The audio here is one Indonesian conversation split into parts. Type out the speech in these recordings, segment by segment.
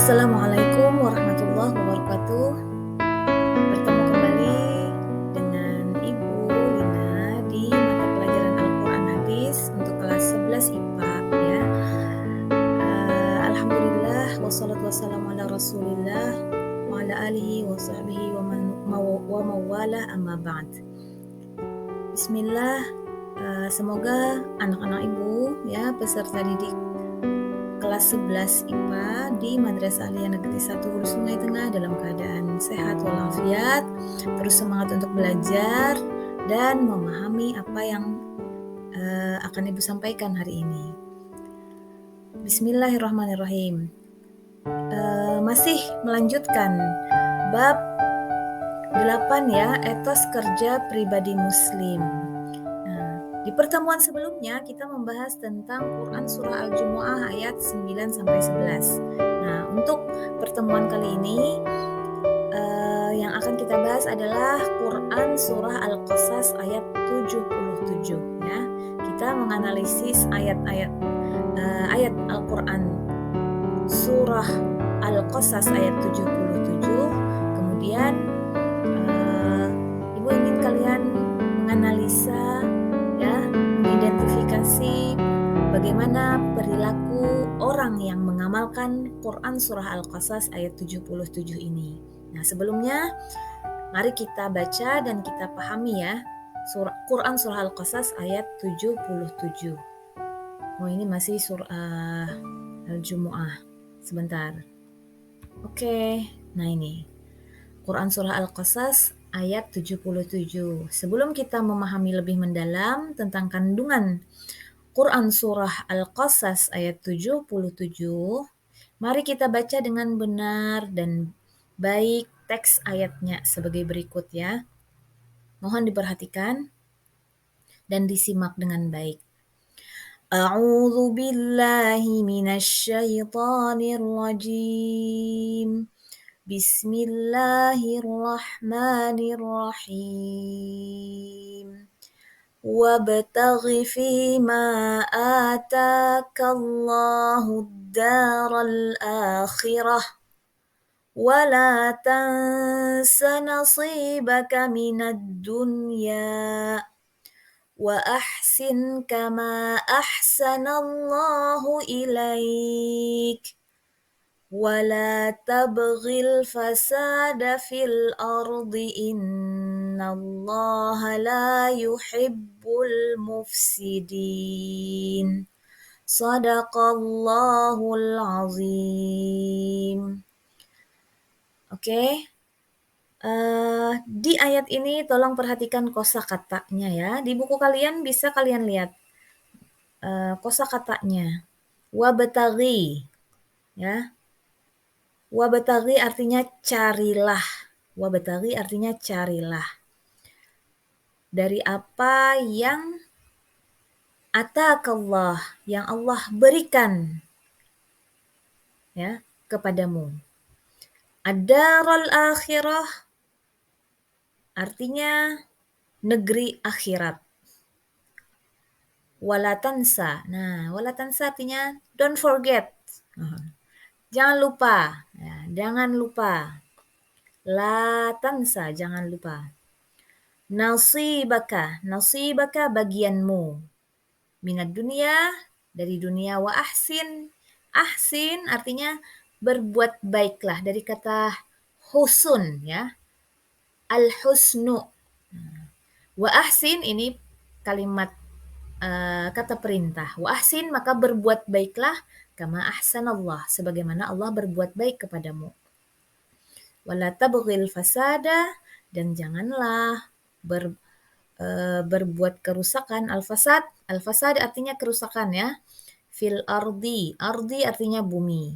Assalamualaikum warahmatullahi wabarakatuh. Bertemu kembali dengan Ibu Lina di mata pelajaran Al-Quran Hadis untuk kelas 11 IPA ya. Alhamdulillah wassalatu wassalamu ala Rasulillah wa ala alihi wa sahbihi wa mawala amma ba'd. Bismillah, semoga anak-anak Ibu ya peserta didik kelas 11 IPA di Madrasah Aliyah Negeri 1 Hulu Sungai Tengah dalam keadaan sehat walafiat, terus semangat untuk belajar dan memahami apa yang akan Ibu sampaikan hari ini. Bismillahirrahmanirrahim. Masih melanjutkan bab 8 ya, etos kerja pribadi muslim. Di pertemuan sebelumnya kita membahas tentang Quran Surah Al-Jumu'ah ayat 9-11. Nah, untuk pertemuan kali ini yang akan kita bahas adalah Quran Surah Al-Qasas ayat 77 ya. Kita menganalisis ayat-ayat Al-Quran Surah Al-Qasas ayat 77. Kemudian Ibu ingin kalian menganalisa mengidentifikasi bagaimana perilaku orang yang mengamalkan Quran Surah Al-Qasas ayat 77 ini. Nah, sebelumnya mari kita baca dan kita pahami ya Quran Surah Al-Qasas ayat 77. Oh, ini masih surah Al-Jumu'ah. Sebentar. Oke, nah ini Quran Surah Al-Qasas ayat 77. Sebelum kita memahami lebih mendalam tentang kandungan Quran Surah Al-Qasas ayat 77, mari kita baca dengan benar dan baik teks ayatnya sebagai berikut ya. Mohon diperhatikan dan disimak dengan baik. A'udzu billahi minasy syaithanir rajim. Bismillahirrahmanirrahim. Wabtaghi fima ataka Allahu ad-daral akhirah wa la tansa nasibaka minad dunya wa ahsin kama ahsanallahu ilaik ولا تبغي الفساد في الأرض إن الله لا يحب المفسدين صدق الله العظيم. Oke. Di ayat ini tolong perhatikan kosakatanya ya. Di buku kalian bisa kalian lihat kosakatanya. Wabtaghi ya. Wabtaghi artinya carilah. Wabtaghi artinya carilah. Dari apa yang atakallah, yang Allah berikan ya kepadamu. Ad-daral akhirah artinya negeri akhirat. Walatansa. Nah, walatansa artinya don't forget. Jangan lupa. Ya, jangan lupa. La tansa, jangan lupa. Nasibaka bagianmu. Minad dunia, dari dunia. Wa ahsin artinya berbuat baiklah, dari kata husun ya. Al-husnu. Wa ahsin ini kalimat kata perintah. Wa ahsin maka berbuat baiklah kama ahsanallah, sebagaimana Allah berbuat baik kepadamu. Wala tabghil fasada, dan janganlah berbuat kerusakan. Al-fasad artinya kerusakan ya. Fil ardi artinya bumi.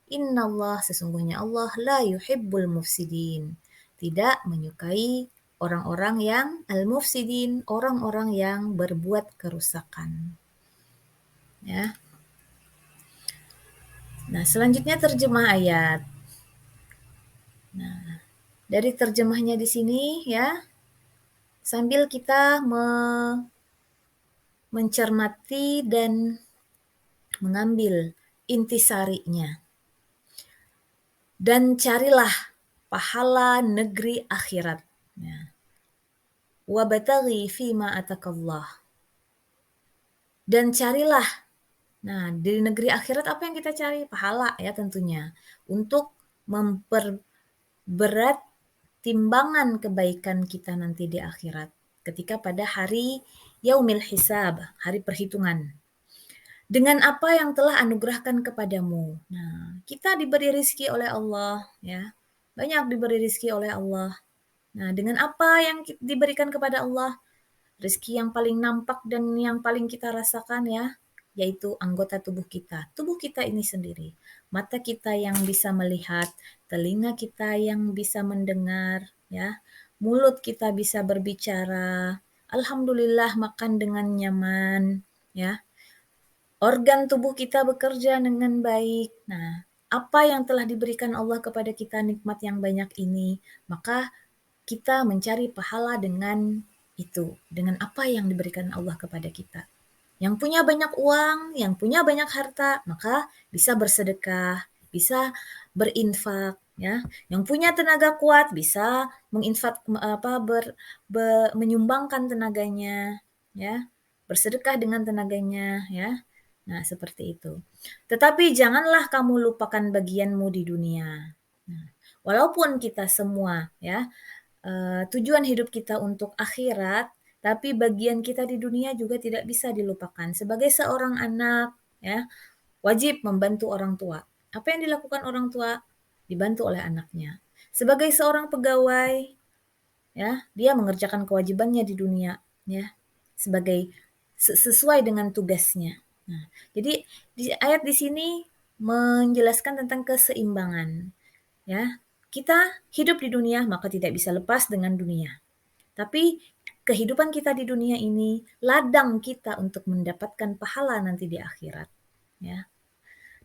Innallah, sesungguhnya Allah la yuhibbul mufsidin, tidak menyukai orang-orang yang al-mufsidin, orang-orang yang berbuat kerusakan. Ya. Nah, selanjutnya terjemah ayat. Nah, dari terjemahnya di sini ya, sambil kita mencermati dan mengambil intisarinya. Dan carilah pahala negeri akhirat. Ya. Wabtaghi fima atakallah. Dan carilah. Nah, di negeri akhirat apa yang kita cari? Pahala ya tentunya. Untuk memperberat timbangan kebaikan kita nanti di akhirat. Ketika pada hari yaumil hisab, hari perhitungan. Dengan apa yang telah anugerahkan kepadamu. Nah, kita diberi rizki oleh Allah, ya. Banyak diberi rizki oleh Allah. Nah, dengan apa yang diberikan kepada Allah? Rizki yang paling nampak dan yang paling kita rasakan ya, yaitu anggota tubuh kita. Tubuh kita ini sendiri. Mata kita yang bisa melihat, telinga kita yang bisa mendengar, ya. Mulut kita bisa berbicara. Alhamdulillah makan dengan nyaman, ya. Organ tubuh kita bekerja dengan baik. Nah, apa yang telah diberikan Allah kepada kita nikmat yang banyak ini, maka kita mencari pahala dengan itu, dengan apa yang diberikan Allah kepada kita. Yang punya banyak uang, yang punya banyak harta, maka bisa bersedekah, bisa berinfak, ya. Yang punya tenaga kuat bisa menginfak apa menyumbangkan tenaganya, ya. Bersedekah dengan tenaganya, ya. Nah, seperti itu. Tetapi janganlah kamu lupakan bagianmu di dunia. Nah, walaupun kita semua ya, tujuan hidup kita untuk akhirat, tapi bagian kita di dunia juga tidak bisa dilupakan. Sebagai seorang anak ya, wajib membantu orang tua. Apa yang dilakukan orang tua? Dibantu oleh anaknya. Sebagai seorang pegawai ya, dia mengerjakan kewajibannya di dunia ya, sebagai sesuai dengan tugasnya. Nah, jadi di ayat di sini menjelaskan tentang keseimbangan ya. Kita hidup di dunia maka tidak bisa lepas dengan dunia. Tapi kehidupan kita di dunia ini ladang kita untuk mendapatkan pahala nanti di akhirat ya.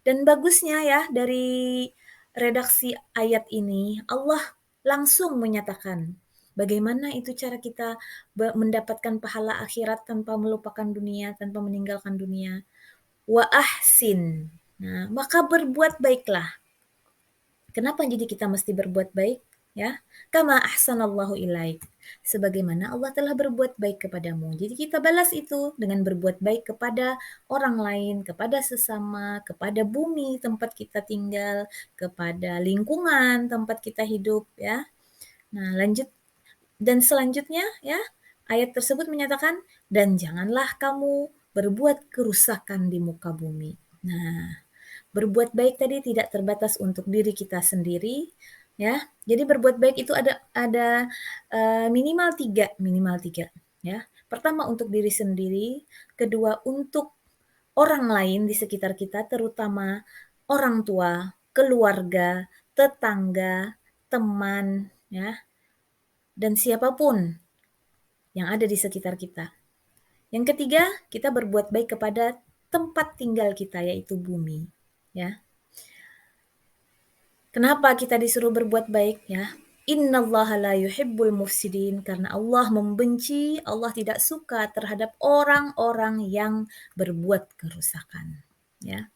Dan bagusnya ya dari redaksi ayat ini Allah langsung menyatakan bagaimana itu cara kita mendapatkan pahala akhirat tanpa melupakan dunia, tanpa meninggalkan dunia. Wa ahsin. Nah, maka berbuat baiklah. Kenapa jadi kita mesti berbuat baik? Ya, kama ahsanallahu ilaik. Sebagaimana Allah telah berbuat baik kepadamu. Jadi kita balas itu dengan berbuat baik kepada orang lain, kepada sesama, kepada bumi tempat kita tinggal, kepada lingkungan tempat kita hidup ya. Nah, lanjut dan selanjutnya ya, ayat tersebut menyatakan dan janganlah kamu berbuat kerusakan di muka bumi. Nah, berbuat baik tadi tidak terbatas untuk diri kita sendiri, ya. Jadi berbuat baik itu ada minimal tiga, ya. Pertama untuk diri sendiri, kedua untuk orang lain di sekitar kita, terutama orang tua, keluarga, tetangga, teman, ya, dan siapapun yang ada di sekitar kita. Yang ketiga, kita berbuat baik kepada tempat tinggal kita yaitu bumi, ya. Kenapa kita disuruh berbuat baik ya? Innallaha la yuhibbul mufsidin karena Allah membenci, Allah tidak suka terhadap orang-orang yang berbuat kerusakan, ya.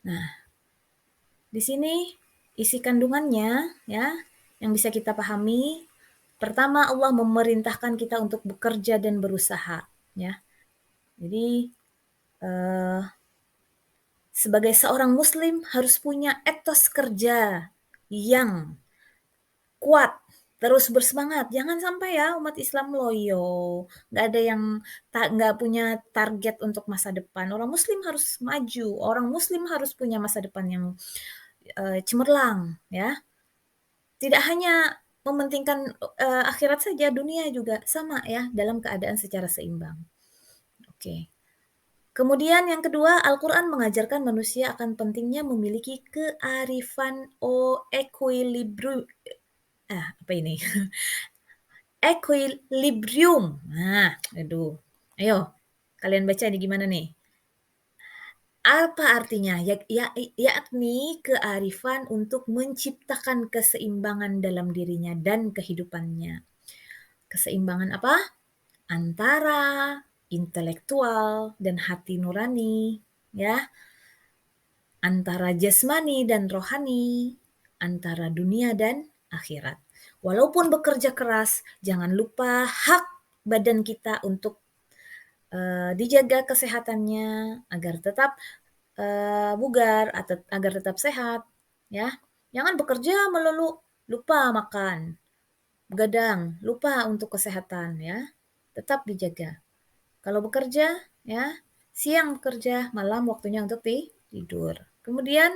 Nah, di sini isi kandungannya ya yang bisa kita pahami. Pertama, Allah memerintahkan kita untuk bekerja dan berusaha, ya. Jadi eh, sebagai seorang muslim harus punya etos kerja yang kuat, terus bersemangat. Jangan sampai ya umat Islam loyo, nggak ada yang nggak punya target untuk masa depan. Orang Muslim harus maju, orang Muslim harus punya masa depan yang cemerlang, ya. Tidak hanya mementingkan akhirat saja, dunia juga sama ya dalam keadaan secara seimbang. Oke. Kemudian yang kedua, Al-Quran mengajarkan manusia akan pentingnya memiliki kearifan equilibrium. Apa ini? Equilibrium. Nah, aduh. Ayo, kalian baca ini gimana nih? Apa artinya? Yakni kearifan untuk menciptakan keseimbangan dalam dirinya dan kehidupannya. Keseimbangan apa? Antara intelektual dan hati nurani, ya. Antara jasmani dan rohani, antara dunia dan akhirat. Walaupun bekerja keras, jangan lupa hak badan kita untuk dijaga kesehatannya agar tetap bugar atau agar tetap sehat, ya. Jangan bekerja melulu, lupa makan, begadang, lupa untuk kesehatan, ya. Tetap dijaga. Kalau bekerja, ya, siang bekerja, malam waktunya untuk tidur. Kemudian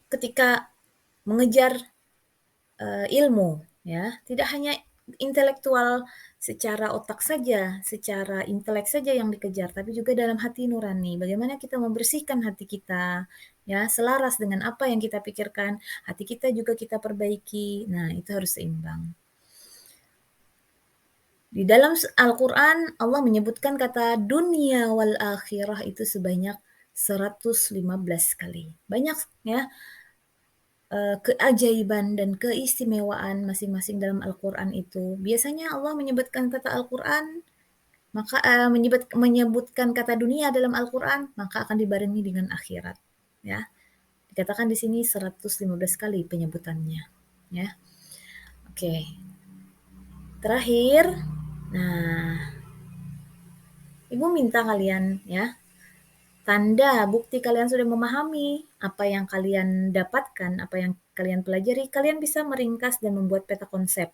ketika mengejar ilmu, ya, tidak hanya intelektual secara otak saja, secara intelek saja yang dikejar, tapi juga dalam hati nurani. Bagaimana kita membersihkan hati kita, ya, selaras dengan apa yang kita pikirkan, hati kita juga kita perbaiki. Nah, itu harus seimbang. Di dalam Al-Quran, Allah menyebutkan kata dunia wal akhirah itu sebanyak 115 kali. Banyak, ya, keajaiban dan keistimewaan masing-masing dalam Al-Quran itu. Biasanya Allah menyebutkan kata Al-Quran, maka menyebutkan kata dunia dalam Al-Quran, maka akan dibarengi dengan akhirat. Ya, dikatakan di sini 115 kali penyebutannya. Ya, oke. Terakhir, nah, Ibu minta kalian, ya, tanda bukti kalian sudah memahami apa yang kalian dapatkan, apa yang kalian pelajari, kalian bisa meringkas dan membuat peta konsep.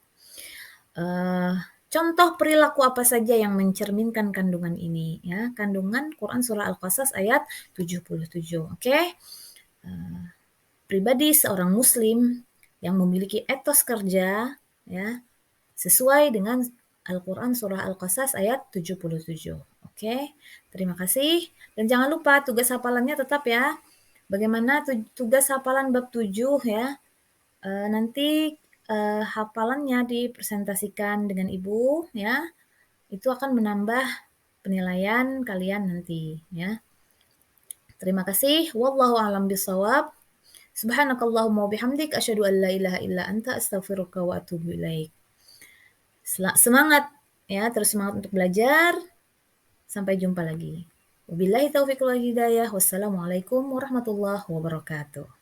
Contoh perilaku apa saja yang mencerminkan kandungan ini, ya. Kandungan Quran surah Al-Qasas ayat 77. Oke. Pribadi seorang muslim yang memiliki etos kerja, ya, sesuai dengan Al-Quran surah Al-Qasas ayat 77. Oke, terima kasih. Dan jangan lupa tugas hafalannya tetap, ya. Bagaimana tugas hafalan bab 7, ya. Nanti hafalannya dipresentasikan dengan Ibu, ya. Itu akan menambah penilaian kalian nanti, ya. Terima kasih. Wallahu a'lam bishawab. Subhanakallahumma wabihamdik asyhadu an la ilaha illa anta astaghfiruka wa atubu ilaik. Semangat, ya, terus semangat untuk belajar. Sampai jumpa lagi. Wabillahi taufiq wal hidayah. Wassalamualaikum warahmatullahi wabarakatuh.